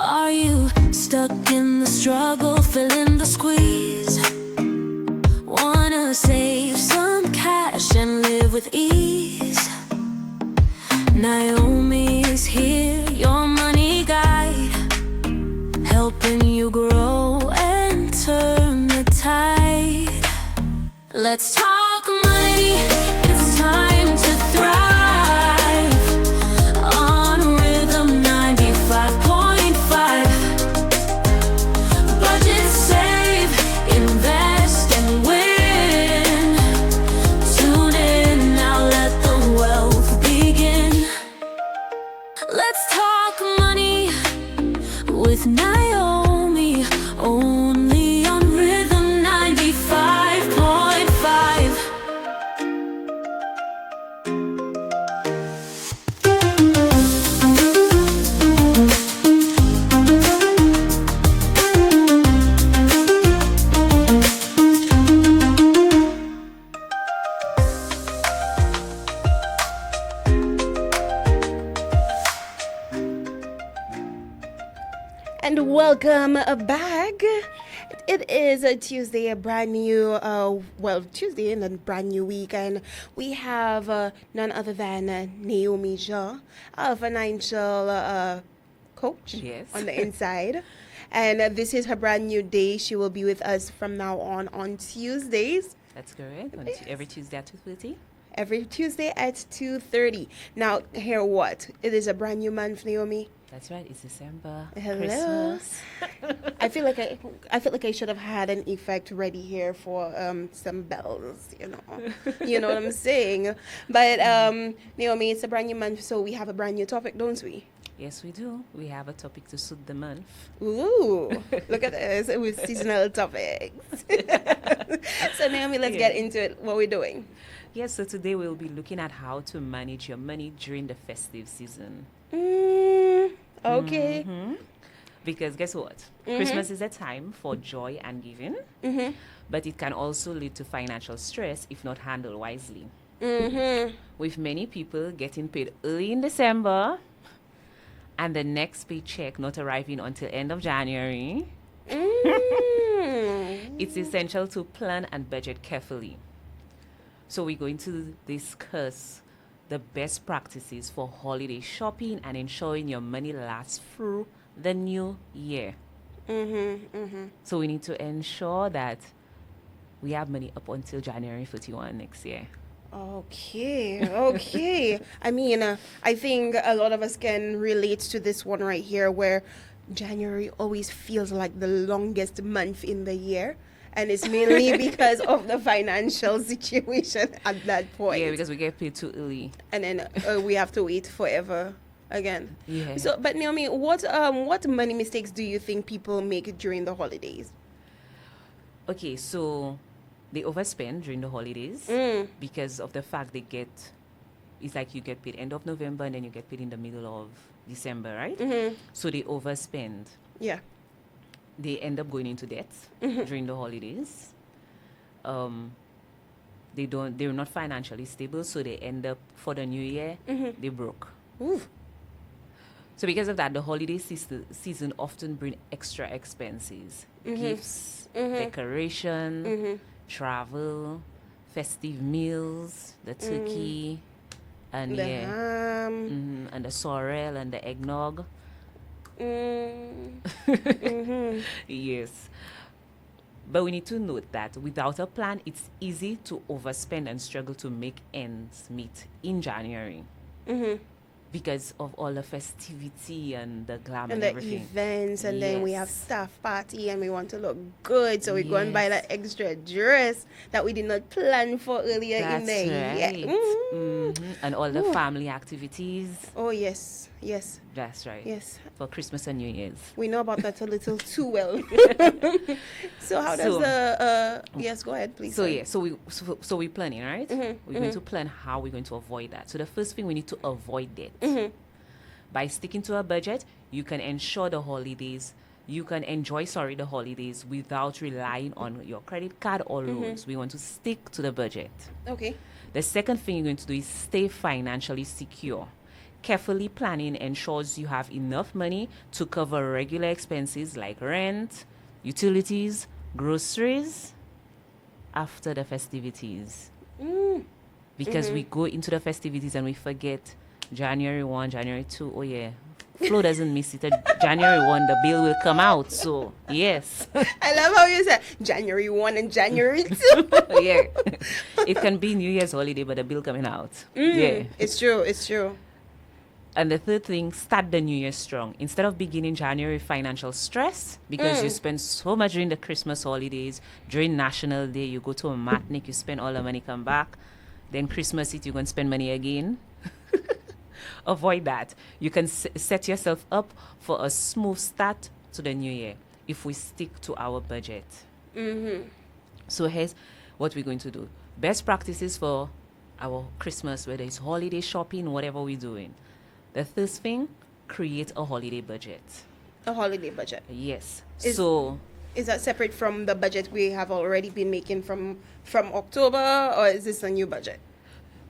Are you stuck in the struggle, feeling the squeeze? Wanna save some cash and live with ease? Naomi is here, your money guide, helping you grow and turn the tide. Let's talk money, it's time to thrive on Rhythm 95.5. Budget, save, invest and win. Tune in now, let the wealth begin. Let's talk money with Naomi, only on Rhythm 95.5. And welcome back. It is a Tuesday, a brand new, Tuesday and a brand new week. And we have none other than Naomi 𝒂𝒏, a financial coach on the inside. And this is her brand new day. She will be with us from now on Tuesdays. That's correct. Every Tuesday at 2:30. Every Tuesday at 2:30. Now, hear what? It is a brand new month, Naomi. That's right. It's December. Hello. Christmas. I feel like I should have had an effect ready here for some bells, you know what I'm saying. But Naomi, it's a brand new month, so we have a brand new topic, don't we? Yes, we do. We have a topic to suit the month. Ooh, look at this with seasonal topics. So Naomi, let's get into it. What we're doing? Yes. So today we'll be looking at how to manage your money during the festive season. Okay. Because guess what? Christmas is a time for joy and giving, but it can also lead to financial stress if not handled wisely. With many people getting paid early in December and the next paycheck not arriving until end of January, it's essential to plan and budget carefully. So we're going to discuss the best practices for holiday shopping and ensuring your money lasts through the new year. So we need to ensure that we have money up until January 31 next year. Okay. I mean, I think a lot of us can relate to this one right here, where January always feels like the longest month in the year. And it's mainly because of the financial situation at that point. Yeah, because we get paid too early. And then we have to wait forever again. Yeah. So, but Naomi, what money mistakes do you think people make during the holidays? Okay, so they overspend during the holidays because of the fact it's like you get paid end of November and then you get paid in the middle of December, right? So they overspend. Yeah. They end up going into debt during the holidays. They're not financially stable, so they end up for the new year, they broke. Ooh. So because of that, the holiday season often bring extra expenses, gifts, decoration, travel, festive meals, the turkey, and The ham. and the sorrel and the eggnog. Yes. But we need to note that without a plan, it's easy to overspend and struggle to make ends meet in January. Because of all the festivity and the glam and the everything. events, and then we have staff party and we want to look good, so we go and buy that extra dress that we did not plan for earlier in the year. And all the family activities. Oh yes. That's right. Yes. For Christmas and New Year's. We know about that a little too well. So how does yes, go ahead, please. So we're planning, right? We're going to plan how we're going to avoid that. So the first thing, we need to avoid debt. By sticking to a budget, you can enjoy the holidays without relying on your credit card or loans. We want to stick to the budget. Okay. The second thing you're going to do is stay financially secure. Carefully planning ensures you have enough money to cover regular expenses like rent, utilities, groceries after the festivities. Because we go into the festivities and we forget January 1, January 2. Oh, yeah. Flo doesn't miss it. January 1, the bill will come out. So, yes. I love how you said January 1 and January 2. Yeah. It can be New Year's holiday, but the bill coming out. Yeah. It's true. It's true. And the third thing, start the new year strong. Instead of beginning January with financial stress, because you spend so much during the Christmas holidays, during National Day, you go to a matinee, you spend all the money, come back. Then Christmas Eve, you're going to spend money again. Avoid that. You can set yourself up for a smooth start to the new year if we stick to our budget. So here's what we're going to do. Best practices for our Christmas, whether it's holiday shopping, whatever we're doing. The first thing, create a holiday budget. A holiday budget. Yes. Is that separate from the budget we have already been making from October, or is this a new budget?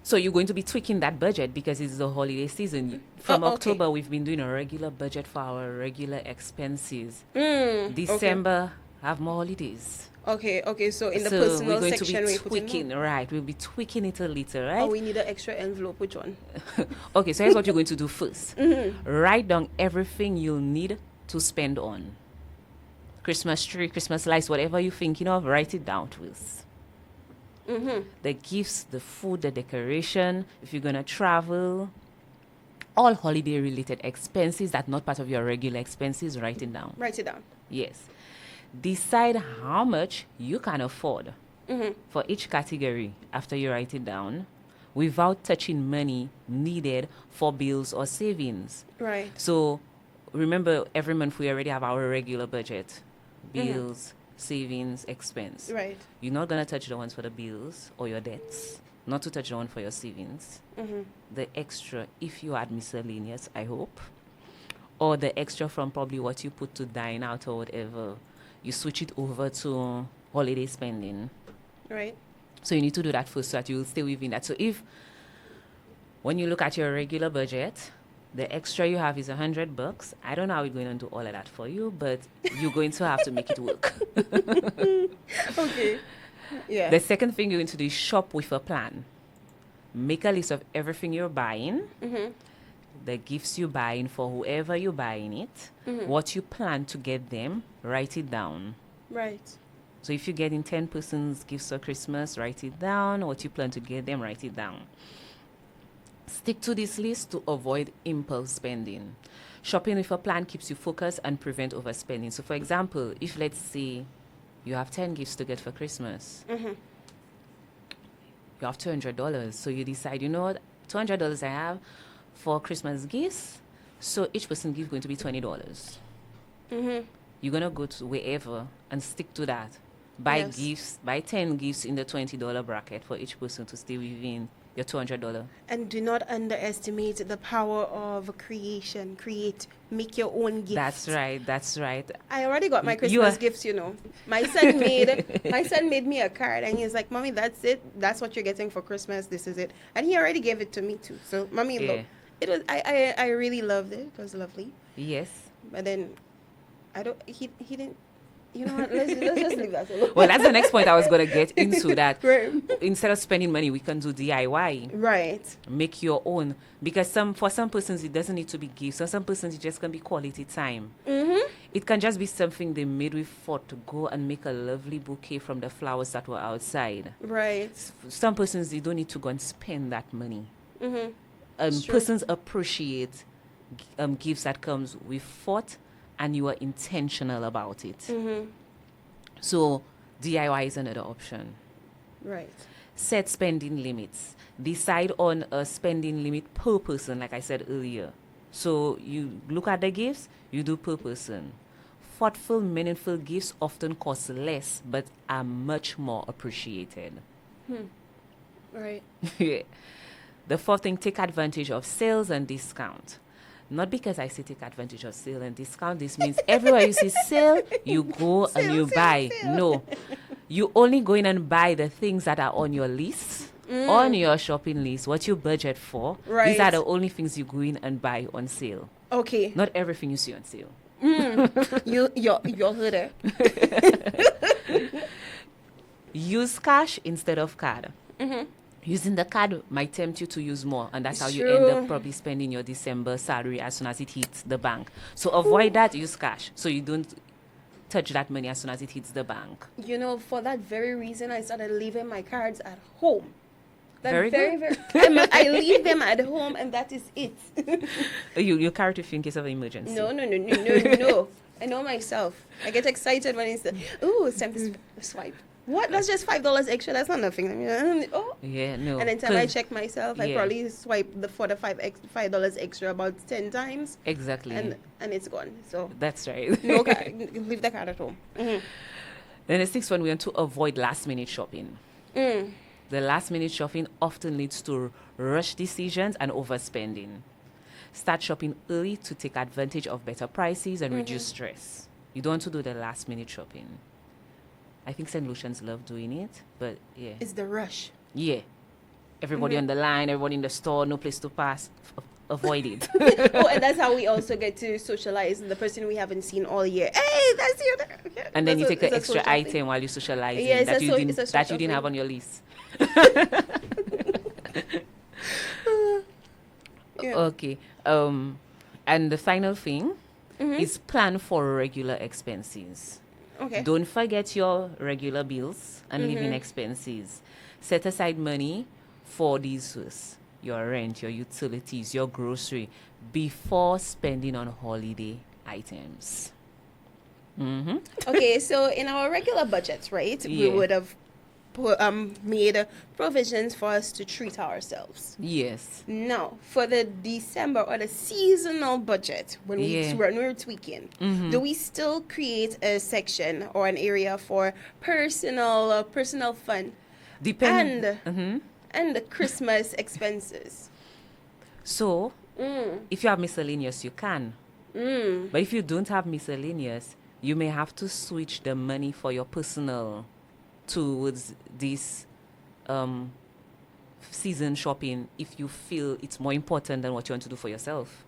So you're going to be tweaking that budget because it's the holiday season. From October, we've been doing a regular budget for our regular expenses. December, have more holidays. Okay. So in the personal we're going section, to be tweaking, right? We'll be tweaking it a little, right? Oh, we need an extra envelope. Which one? Okay, so here's what you're going to do first. Write down everything you'll need to spend on. Christmas tree, Christmas lights, whatever you're thinking of, write it down first. The gifts, the food, the decoration, if you're going to travel, all holiday-related expenses that not part of your regular expenses, write it down. Write it down. Yes. Decide how much you can afford for each category after you write it down without touching money needed for bills or savings. Right. So remember, every month we already have our regular budget. Bills, savings, expense. Right. You're not going to touch the ones for the bills or your debts. Not to touch the one for your savings. The extra, if you add miscellaneous, I hope. Or the extra from probably what you put to dine out or whatever. You switch it over to holiday spending. Right. So you need to do that first so that you will stay within that. So if, when you look at your regular budget, the extra you have is $100. I don't know how we're going to do all of that for you, but you're going to have to make it work. Okay. Yeah. The second thing you're going to do is shop with a plan. Make a list of everything you're buying, the gifts you're buying for whoever you're buying it, what you plan to get them, write it down. Right. So if you're getting 10 persons gifts for Christmas, write it down. What you plan to get them, write it down. Stick to this list to avoid impulse spending. Shopping with a plan keeps you focused and prevent overspending. So for example, if let's say you have 10 gifts to get for Christmas, you have $200. So you decide, you know what, $200 I have for Christmas gifts. So each person gift going to be $20. You're going to go to wherever and stick to that. Buy gifts, buy 10 gifts in the $20 bracket for each person to stay within your $200. And do not underestimate the power of creation. Make your own gifts. That's right. I already got my Christmas gifts, you know. My son made me a card, and he's like, "Mommy, that's it. That's what you're getting for Christmas. This is it." And he already gave it to me too. So, Mommy, look, it was. I really loved it. It was lovely. Yes. But then, he didn't. You know what? Let's just leave that alone. Well, that's the next point I was going to get into. That Right. Instead of spending money, we can do DIY. Right. Make your own. Because for some persons, it doesn't need to be gifts. For some persons, it just can be quality time. It can just be something they made with thought to go and make a lovely bouquet from the flowers that were outside. Right. Some persons, they don't need to go and spend that money. Persons appreciate gifts that comes with thought, and you are intentional about it. So DIY is another option. Right. Set spending limits. Decide on a spending limit per person, like I said earlier. So you look at the gifts, you do per person. Thoughtful, meaningful gifts often cost less, but are much more appreciated. Right. The fourth thing, take advantage of sales and discount. Not because I say take advantage of sale and discount. This means everywhere you see sale, you go and you buy. No. You only go in and buy the things that are on your list on your shopping list, what you budget for. Right. These are the only things you go in and buy on sale. Okay. Not everything you see on sale. You heard it. Use cash instead of card. Using the card might tempt you to use more, and that's how you end True. up probably spending your December salary as soon as it hits the bank. So avoid that. Use cash so you don't touch that money as soon as it hits the bank. You know, for that very reason, I started leaving my cards at home. That Very good. I leave them at home, and that is it. You carry it with you in case of emergency. No. I know myself. I get excited when it's it's time to swipe. What? That's just $5 extra. That's not nothing. Oh. Yeah, no. And then time I check myself, I yeah. probably swipe for the $5 extra about 10 times, Exactly. and it's gone. So That's right. no card, leave the card at home. Then the sixth one, we want to avoid last minute shopping. The last minute shopping often leads to rush decisions and overspending. Start shopping early to take advantage of better prices and reduce stress. You don't want to do the last minute shopping. I think St. Lucians love doing it, but yeah. It's the rush. Yeah. Everybody on the line, everybody in the store, no place to pass. Avoid it. Oh, and that's how we also get to socialize the person we haven't seen all year. Hey, that's you. Okay. And then you take the It's a extra social item thing. while you're socializing Yeah, it's that a you so- didn't it's a that social you didn't have thing. on your list. Yeah. Okay. And the final thing is plan for regular expenses. Okay. Don't forget your regular bills and living expenses. Set aside money for these first. Your rent, your utilities, your grocery, before spending on holiday items. Okay, so in our regular budgets, right, we Yeah. would have made provisions for us to treat ourselves. Yes. Now, for the December or the seasonal budget, when Yeah. we're tweaking, do we still create a section or an area for personal fun and the Christmas expenses? So, if you have miscellaneous, you can. But if you don't have miscellaneous, you may have to switch the money for your personal towards this season shopping if you feel it's more important than what you want to do for yourself.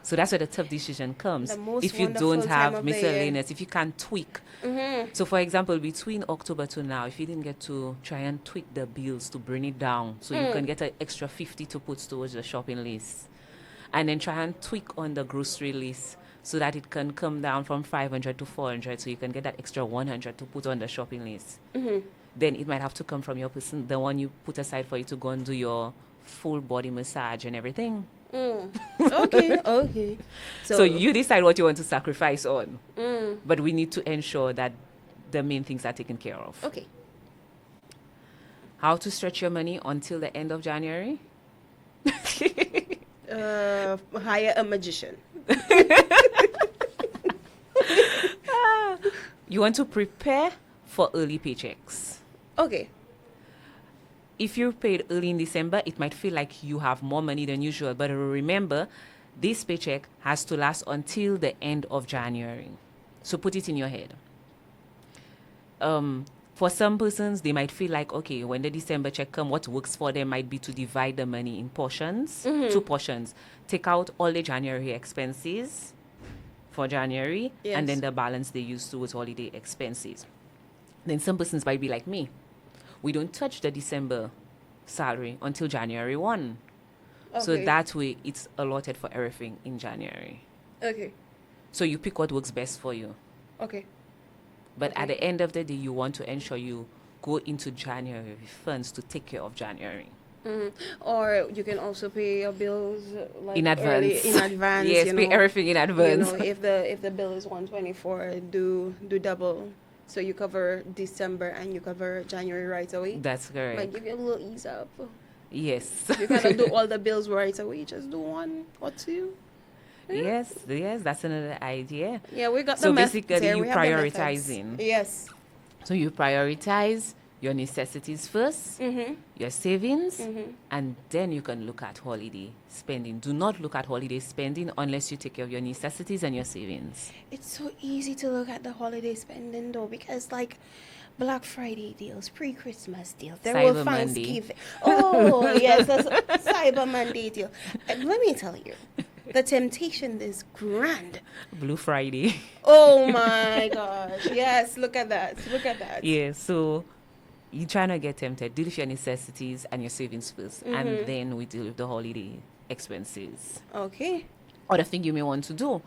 So that's where the tough decision comes. The most If you wonderful don't time have of the year. miscellaneous, if you can tweak. So for example, between October to now, if you didn't get to try and tweak the bills to bring it down, so you can get an extra 50 to put towards the shopping list. And then try and tweak on the grocery list so that it can come down from 500 to 400, so you can get that extra 100 to put on the shopping list. Then it might have to come from your person, the one you put aside for you to go and do your full body massage and everything. Okay. So you decide what you want to sacrifice on. But we need to ensure that the main things are taken care of. Okay. How to stretch your money until the end of January? Hire a magician. You want to prepare for early paychecks. Okay. If you're paid early in December, it might feel like you have more money than usual. But remember, this paycheck has to last until the end of January. So put it in your head. For some persons, they might feel like, okay, when the December check comes, what works for them might be to divide the money in portions, 2 portions. Take out all the January expenses for January, Yes. and then the balance they use towards holiday expenses. Then some persons might be like me. We don't touch the December salary until January 1. So Okay. that way, it's allotted for everything in January. Okay. So you pick what works best for you. Okay. But at the end of the day, you want to ensure you go into January with funds to take care of January. Or you can also pay your bills like In advance. early, in advance. Yes, you pay know. everything in advance. You know, if the bill is 124, do double, so you cover December and you cover January right away. That's correct. Might give you a little ease up. Yes. You cannot do all the bills right away. Just do 1 or 2. Yes, that's another idea. Yeah, we got So the methods basically, here. you We have the methods. prioritizing. Yes. So you prioritize your necessities first, your savings, and then you can look at holiday spending. Do not look at holiday spending unless you take care of your necessities and your savings. It's so easy to look at the holiday spending though, because like Black Friday deals, pre-Christmas deals. There Cyber were Monday. Thanksgiving. Oh, yes, that's Cyber Monday deal. And let me tell you, the temptation is grand. Blue Friday. Oh my gosh. Yes, look at that. Look at that. Yeah, so you try not get tempted. Deal with your necessities and your savings first, and then we deal with the holiday expenses. Okay. Other thing you may want to do,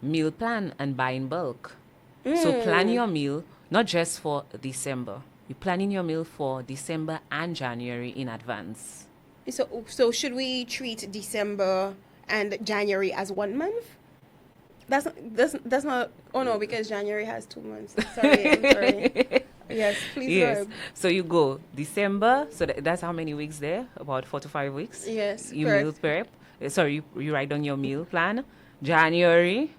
meal plan and buy in bulk. So plan your meal, not just for December. You're planning your meal for December and January in advance. So should we treat December and January as 1 month? That's not. Oh no, because January has 2 months. Sorry, I'm sorry. Yes, please. Yes. Verb. So you go December. So that's how many weeks there? About 4 to 5 weeks. Yes, You correct. meal prep. Sorry, you write down your meal plan. January.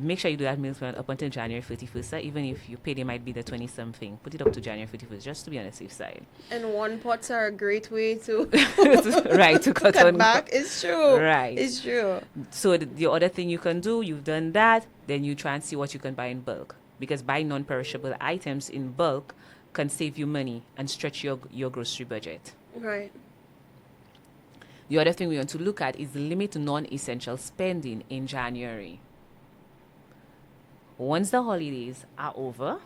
Make sure you do that meal plan up until January 31st. Even if your payday might be the 20 something, put it up to January 31st just to be on the safe side. And one pots are a great way to Right, to cut cut on back. It's true. Right. It's true. So the other thing you can do, you've done that, then you try and see what you can buy in bulk. Because buying non-perishable items in bulk can save you money and stretch your grocery budget. Right. The other thing we want to look at is limit non-essential spending in January. Once the holidays are over,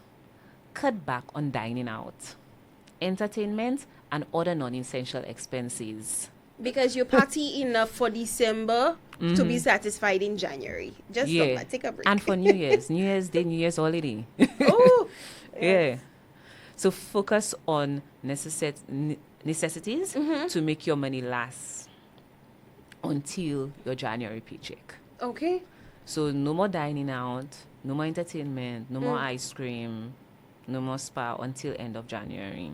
cut back on dining out, entertainment, and other non-essential expenses. Because you party enough for December to be satisfied in January. Just stop that. Take a break. And for New Year's, New Year's Day, New Year's holiday. Oh, Yeah. So focus on necessities to make your money last until your January paycheck. okay. So no more dining out, no more entertainment, no more ice cream, no more spa until end of January.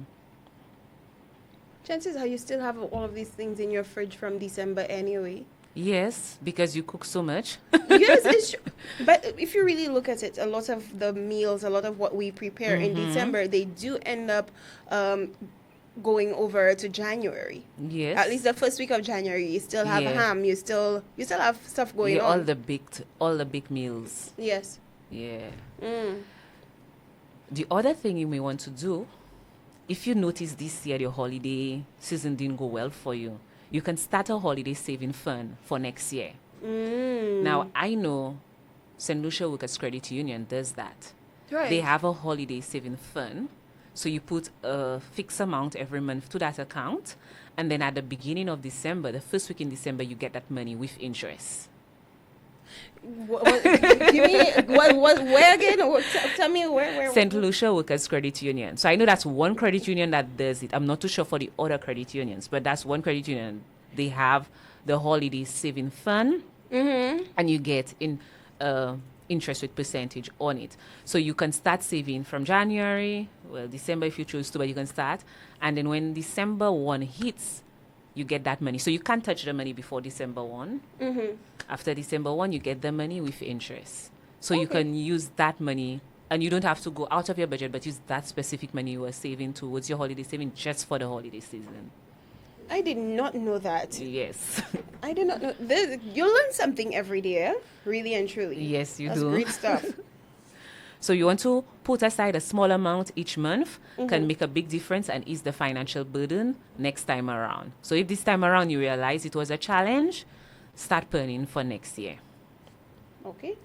Chances are you still have all of these things in your fridge from December anyway. Yes, because you cook so much. Yes, it's true. But if you really look at it, a lot of the meals, a lot of what we prepare in December, they do end up going over to January. Yes. At least the first week of January, you still have Yeah. ham. You still have stuff going Yeah, on. all the big meals. Yes. Yeah. The other thing you may want to do, if you notice this year your holiday season didn't go well for you, you can start a holiday saving fund for next year. Now, I know St. Lucia Workers Credit Union does that. Right. They have a holiday saving fund. So you put a fixed amount every month to that account. And then at the beginning of December, the first week in December, you get that money with interest. Give me where again? Tell me where. St. Lucia Workers Credit Union. So I know that's one credit union that does it. I'm not too sure for the other credit unions, but that's one credit union. They have the holiday saving fund, and you get interest rate percentage on it. So you can start saving from January, December if you choose to, but you can start. And then when December 1 hits, you get that money. So you can't touch the money before December 1. After December 1, you get the money with interest. So you can use that money, and you don't have to go out of your budget, but use that specific money you were saving towards your holiday saving just for the holiday season. I did not know that. Yes. I did not know. You learn something every day, really and truly. Yes, you That's do. great stuff. So you want to put aside a small amount each month, can make a big difference and ease the financial burden next time around. So if this time around you realize it was a challenge, start planning for next year. Okay.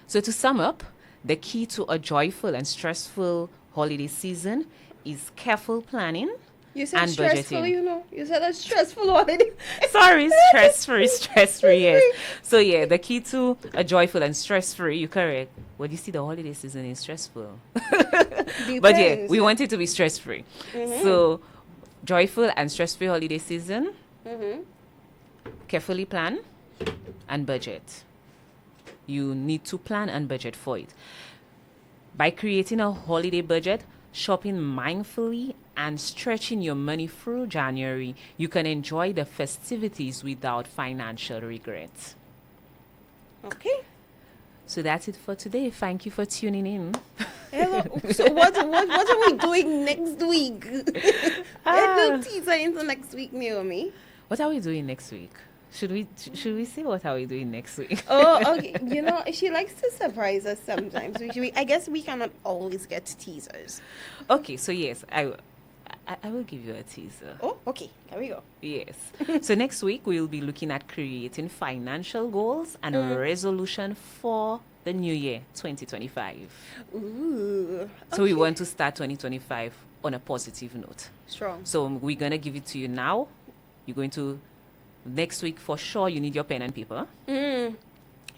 So to sum up, the key to a joyful and stressful holiday season is careful planning. You said And stressful, budgeting. you know. You said a stressful holiday. Sorry, stress-free, yes. So yeah, the key to a joyful and stress-free, you're correct. Well, you see, the holiday season is stressful. But yeah, we want it to be stress-free. So joyful and stress-free holiday season, carefully plan and budget. You need to plan and budget for it. By creating a holiday budget, shopping mindfully, and stretching your money through January, you can enjoy the festivities without financial regret. Okay. So that's it for today. Thank you for tuning in. Hello. So what are we doing next week? Let's teaser into next week, Naomi. What are we doing next week? Should we say what are we doing next week? Oh, okay. You know, she likes to surprise us sometimes. I guess we cannot always get teasers. Okay, so yes, I will give you a teaser. Oh, okay. There we go. Yes. So next week we'll be looking at creating financial goals and resolution for the new year 2025. Ooh. So we want to start 2025 on a positive note. Strong. So we're going to give it to you now. You're going to, next week for sure, you need your pen and paper,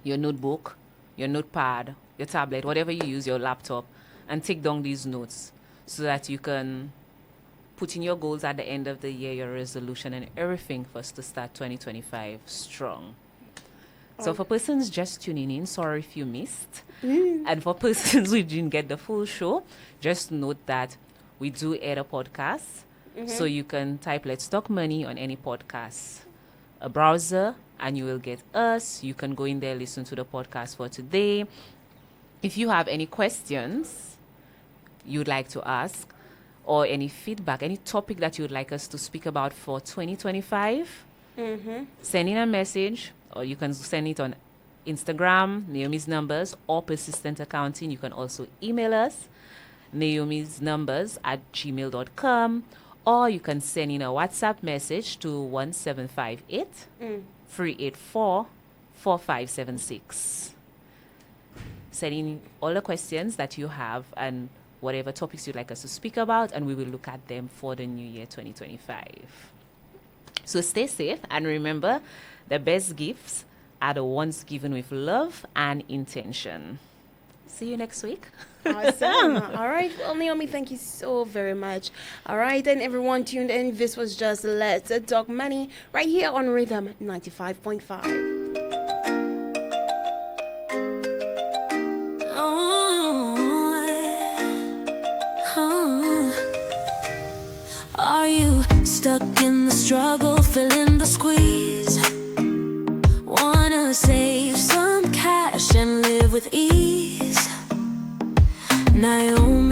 your notebook, your notepad, your tablet, whatever you use, your laptop, and take down these notes so that you can put in your goals at the end of the year, your resolution and everything for us to start 2025 strong. So for persons just tuning in, sorry if you missed. And for persons who didn't get the full show, just note that we do air a podcast. So you can type Let's Talk Money on any podcast a browser and you will get us. You can go in there, listen to the podcast for today. If you have any questions you'd like to ask or any feedback, any topic that you would like us to speak about for 2025, send in a message, or you can send it on Instagram, Naomi's Numbers, or Persistent Accounting. You can also email us, Naomi's Numbers @gmail.com, or you can send in a WhatsApp message to 1758 384 4576. Send in all the questions that you have and whatever topics you'd like us to speak about, and we will look at them for the new year 2025. So stay safe, and remember, the best gifts are the ones given with love and intention. See you next week. Awesome. All right. Well, Naomi, thank you so very much. All right. And everyone tuned in. This was just Let's Talk Money right here on Rhythm 95.5. Are you stuck in the struggle, feeling the squeeze? Wanna save some cash and live with ease? Naomi